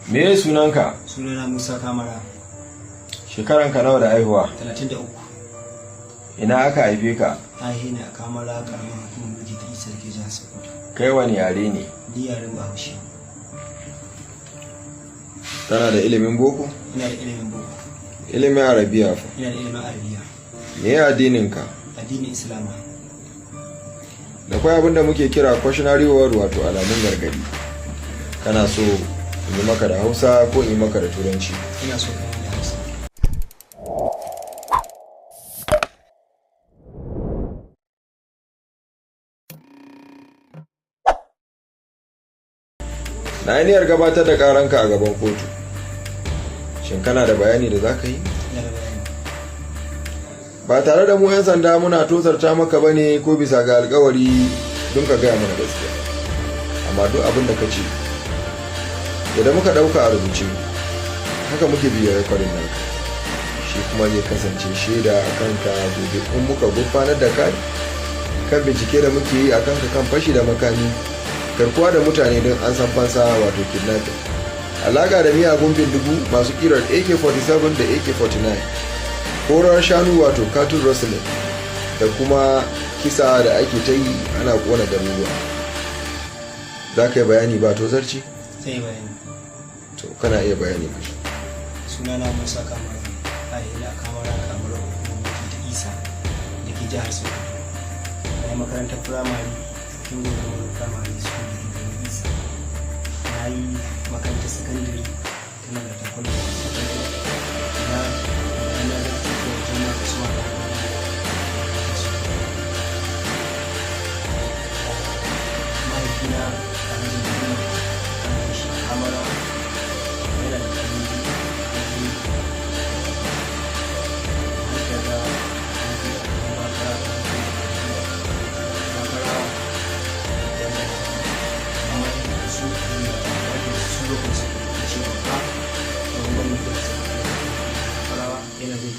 Me sunanka? Sunana Musa Kamara. Shekaranka nawa da haihuwa? 33. Ina aka haife ka? Haihe ne a Kamara, karamar hukumar Miji ta Isa ke jihar Sokoto. Kai wani yare ne? Ni yaren Bahaushe. Kana da ilimin boko? Ina da ilimin boko. Ilimin arabiya fa? Ina da ilimin arabiya. Me addininka? Addinin Islama. Da kwai abinda muke kira cautionary word, wato alamun gargadi. Kana so in yi maka da Hausa ko in yi maka da Turanci? Ina so kai da Hausa. Na yi niyyar gabatar da karanka a gaban kotu. Shin kana da bayani da za ka yi? Ina da bayani. Ba tare da mu 'yan sanda muna tozarta maka bane ko bisa ga alkawari don ka gaya mana gaskiya. Amma duk abin da ka ce, idan muka ɗauka a rubuce, haka muke biya rekwadin nan. Shi kuma zai kasance shaida a kanka gobe in muka gurfanar da kai kan bincike da muke yi a kanka kan fashi da makami, garkuwa da mutane don an san fansa, wato kidnapping, alaka da miyagun bindigu masu kirar AK-47 da AK-49, korar shanu wato cattle rustling, da kuma kisa da ake ta yi ana kona garuruwa. Za ka yi bayani ba tozarci? Zai yi bayani. To kana iya bayani ka. Sunana Musa Kamara. Haihe ne a Kamara, karamar hukumar Miji ta Isa da ke jihar Sokoto. Na yi makarantar firamare tun da wani firamare school da ke garin Isa. Na yi makarantar sakandare tun daga takwalo da sakandare. Na da cikin jama'a da suma da mahaifina a hajji da yana shi Kamara yana da cikin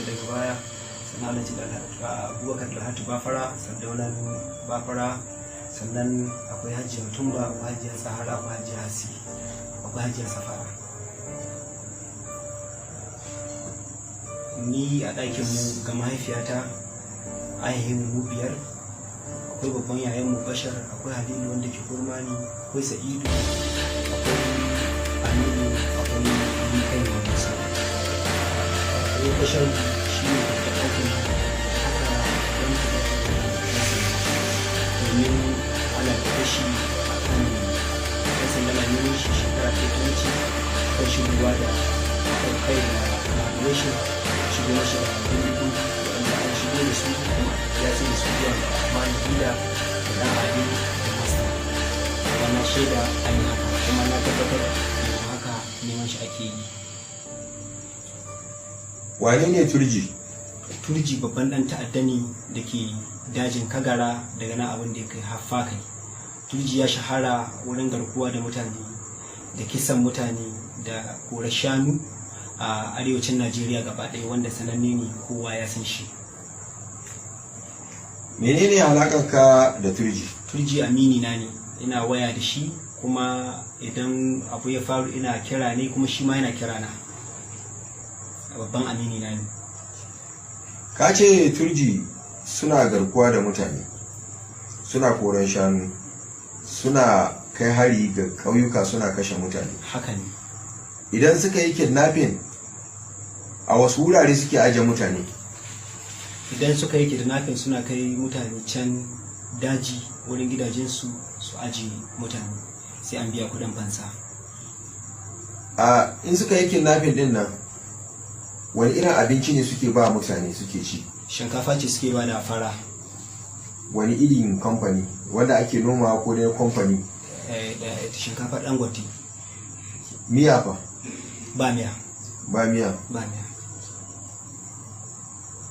daga baya sannan abubakar lahatu bafara, sardaunan bafara, sannan akwai hajjiyar tumba, akwai hajjiyar sahara, akwai hajjiyar hasi, akwai hajjiyar safara. Ni a ɗakinmu ga mahaifiyata ainihin mu biyar. Akwai babban yayanmu Bashar, akwai Halilu wanda ke kurmani, akwai Sa'idu, akwai Aminu, akwai ni kai wa Musa. Akwai Bashar shi ne da ɗaukin haka don su da domin ana da kashi a kan yan sanda na neman shi shekara ta wuce kan shigowa da kai da collaboration, shigo mashi da bindigu wanda an shigo da su kuma ya ce da su zuwa da mahaifila da ɗan abin da masa. Wannan shaida an yi haka kuma na tabbatar da haka neman shi ake yi. Wane ne Turji? Turji babban ɗan ta'adda ne da ke dajin Kagara, daga nan abin da ya kai haffa kai. Turji ya shahara wurin garkuwa da mutane da kisan mutane da korar shanu a arewacin Najeriya gaba ɗaya, wanda sananne ne kowa ya san shi. Menene alakanka da Turji? Turji amini na ne, ina waya da shi kuma idan abu ya faru ina kira ne kuma shi ma yana kira na. Babban amini na ne. Ka ce Turji suna garkuwa da mutane, suna koran shanu, suna kai hari ga ƙauyuka, suna kashe mutane. Haka ne. Idan suka yi kidnapping, a wasu wurare suke aje mutane? Idan suka yi kidnapping suna kai mutane can daji wurin gidajensu su aje mutane, sai an biya kudin fansa. In suka yi kidnapping din nan, wani irin abinci ne suke ba mutane suke ci? Shinkafa ce suke ba da fara. Wani irin kamfani wanda ake noma ko dai kamfani? Da shinkafa Dangote. Miya fa? Ba miya. Ba miya? Ba miya.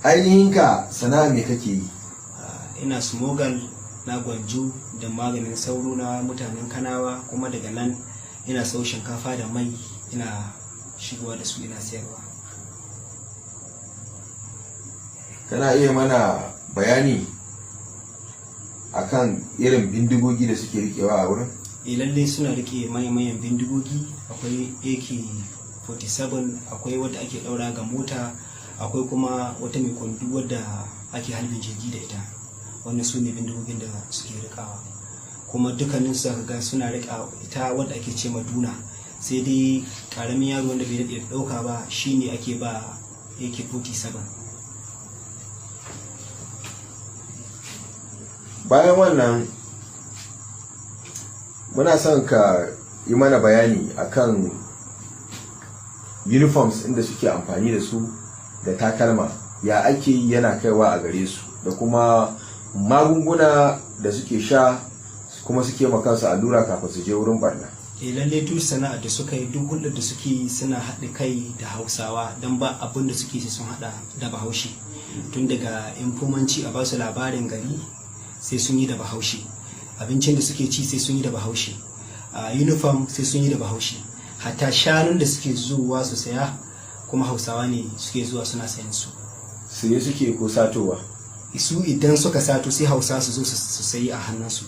Ainihin ka sana'a me kake yi? Ina smogal na gwanjo da maganin sauro na mutanen Kanawa, kuma daga nan ina sau shinkafa da mai ina shigowa da su ina sayarwa. Kana iya mana bayani akan irin bindigogi da suke rikewa a wurin? lalle suna rike manyan bindigogi. Akwai AK-47, akwai wadda ake daura ga mota, akwai kuma wata mai kwandu wadda ake halbin jirgi da ita. Wannan su ne bindigogin da suke rikawa, kuma dukkanin su ga suna rika ita wadda ake ce Duna, sai dai karamin yaro wanda bai daɗe da ɗauka ba shine ake ba AK-47. Bayan wannan muna son ka yi mana bayani akan uniforms inda suke amfani da su da takalma, ya ake yi yana kaiwa a gare su, da kuma magunguna da suke sha kuma suke makansu allura kafin su je wurin barna. Lalle duk sana'ar da suka yi, duk hulɗar da suke suna haɗa kai da Hausawa, don ba abin da suke sun haɗa da Bahaushe. Tun daga infomanci a basu labarin gari sai sun yi da Bahaushe, abincin da suke ci sai sun yi da Bahaushe, uniform sai sun yi da Bahaushe, hatta shanun da suke zuwa su saya kuma Hausawa ne suke zuwa suna sayan su. Sai suke ko satowa? Su idan suka sato sai Hausa su zo su sayi a hannunsu.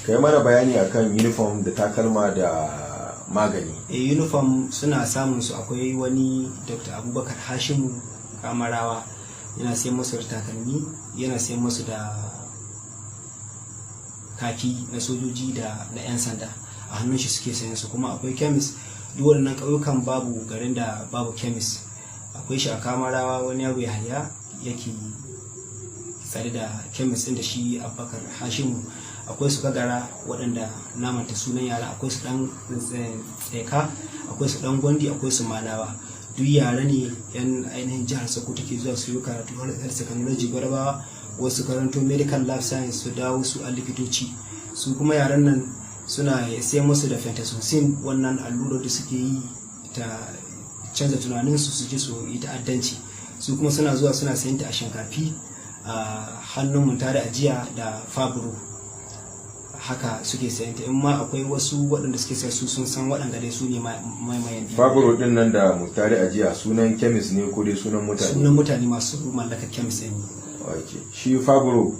Kai mana bayani akan uniform da takalma da magani. Uniform suna samun su, akwai wani Dr. Abubakar Hashimu Kamarawa, yana sayan musu da takalmi, yana sayan musu da kaki na sojoji da na 'yan sanda, a hannun shi suke sayan su. Kuma akwai chemist, duk waɗannan ƙauyukan babu garin da babu chemist. Akwai shi a Kamarawa, wani yaro Yahaya yake tsare da chemist ɗin da shi Abubakar Hashimu. Akwai su Kagara waɗanda namanta sunan yara, akwai su ɗan tseka, akwai su ɗan Gondi, akwai su Malawa. Duk yara ne yan ainihin jihar Sokoto ke zuwa su yi karatu har secondary Gwarabawa, wasu karanto medical life science su dawo su a likitoci. Su kuma yaran nan suna sai musu da fentanyl, wannan allurar da suke yi ta canza tunaninsu su je su yi ta'addanci. Su kuma suna zuwa suna sayan ta a Shinkafi, a hannun Muntari Ajiya da Fabro, haka suke sayan ta. In ma akwai wasu waɗanda suke sayan su sun san waɗanda dai su ne maimayan. Fabro din nan da Muntari Ajiya sunan chemist ne ko dai sunan mutane? Sunan mutane masu mallakar chemist ne. Okay. Shi Fabro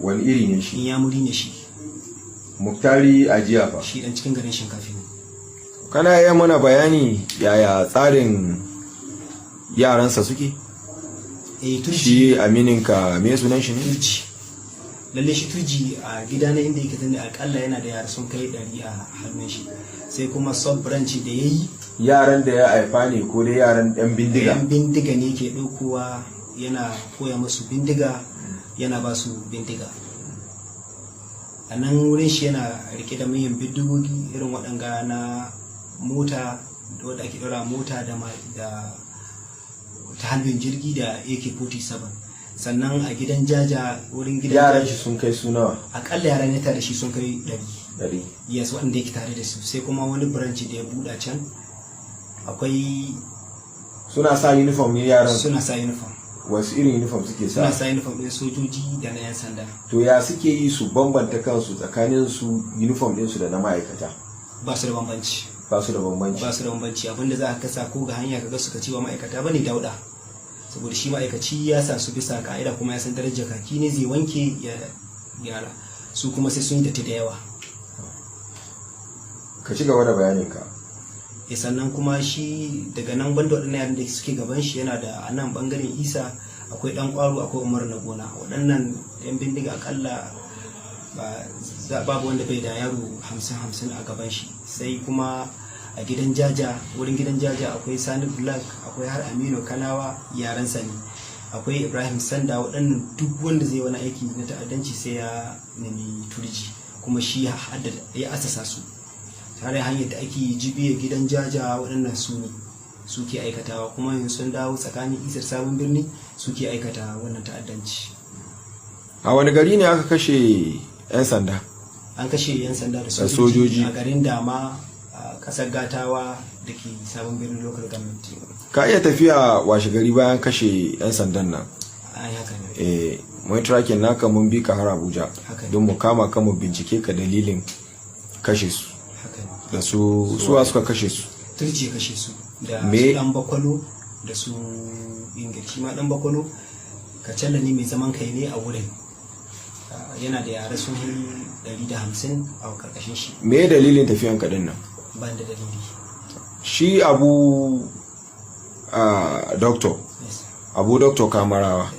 wani iri ne shi? Inyamuri ne shi. Muntari Ajiya fa? Shi dan cikin garin Shinkafi ne. Kana iya mana bayani yaya tsarin yaransa suke? Turji. Shi amininka me sunan shi ne? Turji. Lalle shi Turji a gida na inda yake tunda akalla yana da yara sun kai 100 a hannun shi. Sai kuma sub branch da yayi, yaran da ya haifa ne ko dai yaran ɗan bindiga? Ɗan bindiga ne ke ɗaukowa, yana koya musu bindiga, yana ba su bindiga. A nan wurin shi yana rike da manyan bindigogi irin waɗanga na mota, wadda ake ɗora mota da ta halbin jirgi da AK-47. Sannan a gidan Jaja, wurin gidan yaran shi sun kai su nawa? Akalla yaran ya tare shi sun kai 100. Yes, wanda yake tare da su. Sai kuma wani branch da ya buɗa can, akwai suna sa uniform ne yaran? Suna sa uniform. Wasu irin uniform suke sa? Suna sa uniform ɗin sojoji da na 'yan sanda. To ya suke yi su bambanta kansu tsakanin su uniform ɗinsu da na ma'aikata? Ba su da bambanci. Ba su da bambanci. Ba su da bambanci. Abinda za ka kasa ko ga hanya ka ga suka ce wa ma'aikata bane dauɗa. Saboda shi ma'aikaci ya sa su bisa ka'ida kuma ya san darajar kaki ne, zai wanke ya gyara. Su kuma sai sun yi datti da yawa. Ka ci gaba da bayaninka. Sannan kuma shi daga nan banda waɗannan yaran da suke gaban shi, yana da a nan ɓangaren Isa akwai ɗan ƙwaro, akwai Umar na gona. Waɗannan 'yan bindiga akalla babu wanda bai da yaro 50-50 a gaban shi. Sai kuma a gidan Jaja, wurin gidan Jaja akwai Sani Black, akwai har Aminu Kanawa yaran Sani, akwai Ibrahim Sanda. Waɗannan duk wanda zai wani aiki na ta'addanci sai ya nemi Turji, kuma shi ya asasa su. Tare hanyar da ake jibiya gidan Jaja, waɗannan su ne suke aikatawa, kuma yanzu sun dawo tsakanin Isar Sabon Birni suke aikata wannan ta'addanci. A wani gari ne aka kashe 'yan sanda? An kashe 'yan sanda da sojoji a garin Dama, a ƙasar Gatawa da ke Sabon Birni local government. Ka iya tafiya washe gari bayan kashe 'yan sandan nan? Ai haka ne. Mun tracking naka mun bi ka har Abuja don mu kama ka mu bincike ka dalilin kashe su. Da suwa suka kashe su? Turji kashe su da su Dan Bakwalo da su Ingil. Shi ma Dan Bakwalo Kacalla ne mai zaman kai ne a wurin, yana da yara sun 150 a karkashin shi. me dalilin tafiyan ka din nan? Ban da dalili. Shi abu doctor Yes. Kamarawa